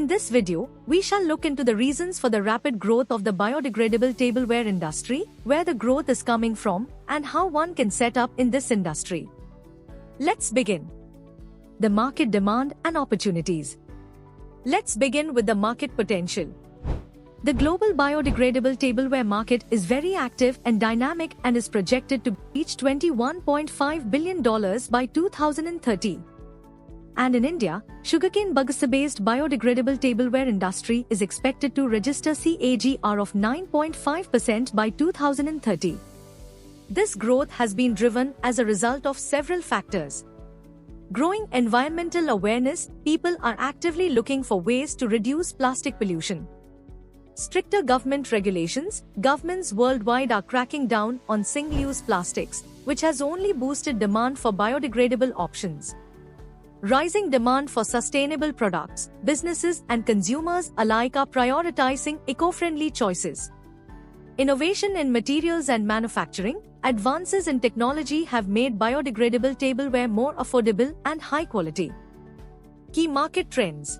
In this video, we shall look into the reasons for the rapid growth of the biodegradable tableware industry, where the growth is coming from, and how one can set up in this industry. Let's begin. The market demand and opportunities. Let's begin with the market potential. The global biodegradable tableware market is very active and dynamic and is projected to reach $21.5 billion by 2030. And in India, sugarcane bagasse-based biodegradable tableware industry is expected to register CAGR of 9.5% by 2030. This growth has been driven as a result of several factors. Growing environmental awareness, people are actively looking for ways to reduce plastic pollution. Stricter government regulations, governments worldwide are cracking down on single-use plastics, which has only boosted demand for biodegradable options. Rising demand for sustainable products, businesses and consumers alike are prioritizing eco-friendly choices. Innovation in materials and manufacturing, advances in technology have made biodegradable tableware more affordable and high quality. Key market trends.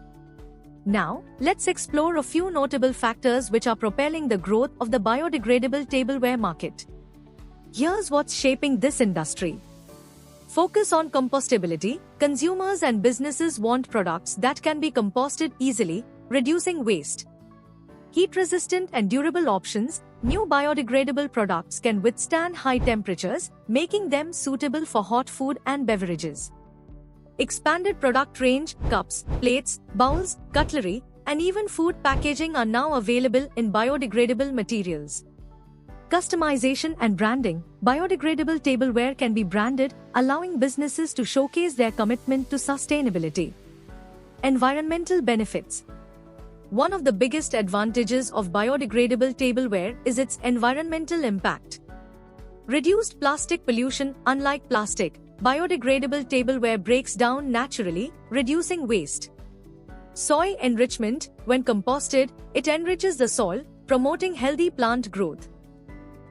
Now, let's explore a few notable factors which are propelling the growth of the biodegradable tableware market. Here's what's shaping this industry. Focus on compostability. Consumers and businesses want products that can be composted easily, reducing waste. Heat-resistant and durable options. New biodegradable products can withstand high temperatures, making them suitable for hot food and beverages. Expanded product range, cups, plates, bowls, cutlery, and even food packaging are now available in biodegradable materials. Customization and branding. Biodegradable tableware can be branded, allowing businesses to showcase their commitment to sustainability. Environmental benefits. One of the biggest advantages of biodegradable tableware is its environmental impact. Reduced plastic pollution. Unlike plastic, biodegradable tableware breaks down naturally, reducing waste. Soil enrichment. When composted, it enriches the soil, promoting healthy plant growth.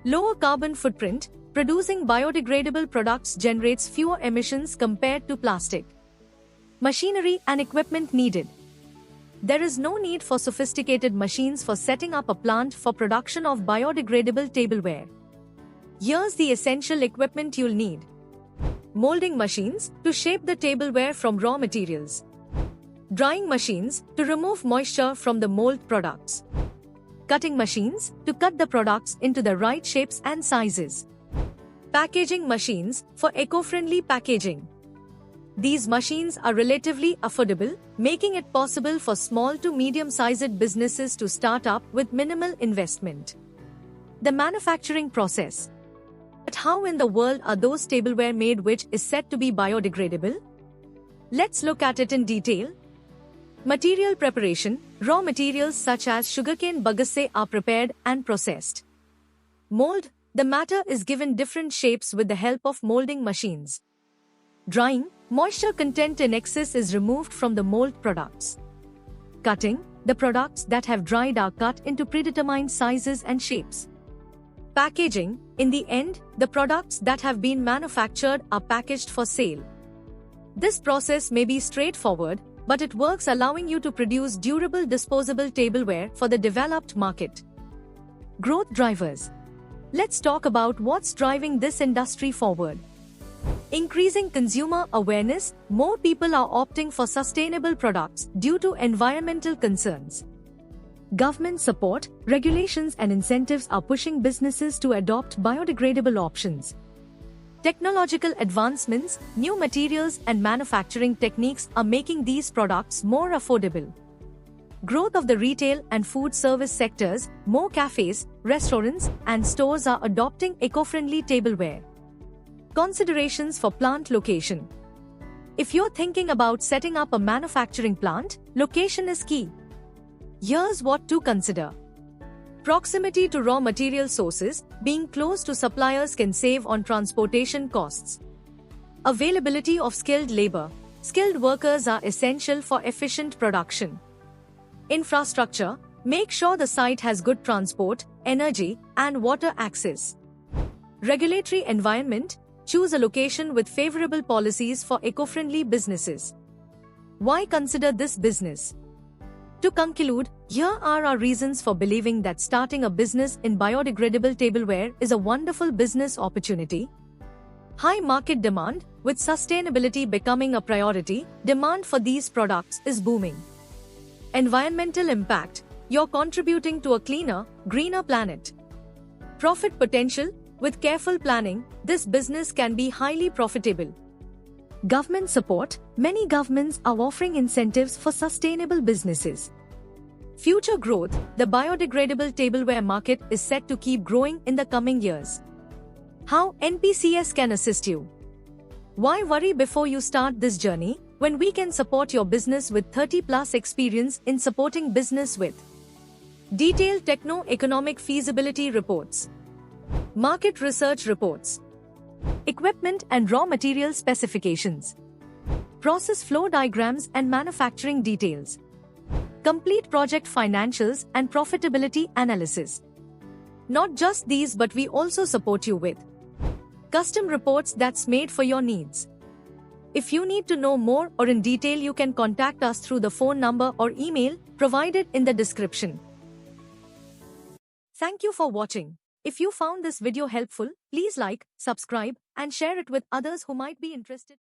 Lower carbon footprint. Producing biodegradable products generates fewer emissions compared to plastic. Machinery and equipment needed. There is no need for sophisticated machines for setting up a plant for production of biodegradable tableware. Here's the essential equipment you'll need. Molding machines to shape the tableware from raw materials. Drying machines to remove moisture from the mold products. Cutting machines to cut the products into the right shapes and sizes. Packaging machines for eco-friendly packaging. These machines are relatively affordable, making it possible for small to medium-sized businesses to start up with minimal investment. The manufacturing process. But how in the world are those tableware made which is said to be biodegradable? Let's look at it in detail. Material preparation. Raw materials such as sugarcane bagasse are prepared and processed. Mold. The matter is given different shapes with the help of molding machines. Drying. Moisture content in excess is removed from the mold products. Cutting. The products that have dried are cut into predetermined sizes and shapes. Packaging. In the end, the products that have been manufactured are packaged for sale. This process may be straightforward, but it works, allowing you to produce durable disposable tableware for the developed market. Growth drivers. Let's talk about what's driving this industry forward. Increasing consumer awareness. More people are opting for sustainable products due to environmental concerns. Government support, regulations and incentives are pushing businesses to adopt biodegradable options. Technological advancements, new materials and manufacturing techniques are making these products more affordable. Growth of the retail and food service sectors. More cafes, restaurants and stores are adopting eco-friendly tableware. Considerations for plant location. If you're thinking about setting up a manufacturing plant, location is key. Here's what to consider. Proximity to raw material sources. Being close to suppliers can save on transportation costs. Availability of skilled labor. Skilled workers are essential for efficient production. Infrastructure. Make sure the site has good transport, energy, and water access. Regulatory environment. Choose a location with favorable policies for eco-friendly businesses. Why consider this business? To conclude, here are our reasons for believing that starting a business in biodegradable tableware is a wonderful business opportunity. High market demand. With sustainability becoming a priority, demand for these products is booming. Environmental impact. You're contributing to a cleaner, greener planet. Profit potential. With careful planning, this business can be highly profitable. Government support. Many governments are offering incentives for sustainable businesses. Future growth. The biodegradable tableware market is set to keep growing in the coming years. How NPCS can assist you? Why worry before you start this journey, when we can support your business with 30+ experience in supporting business with detailed techno-economic feasibility reports, market research reports, equipment and raw material specifications, process flow diagrams and manufacturing details, complete project financials and profitability analysis. Not just these, but we also support you with custom reports that's made for your needs. If you need to know more or in detail, you can contact us through the phone number or email provided in the description. Thank you for watching. If you found this video helpful, please like, subscribe, and share it with others who might be interested.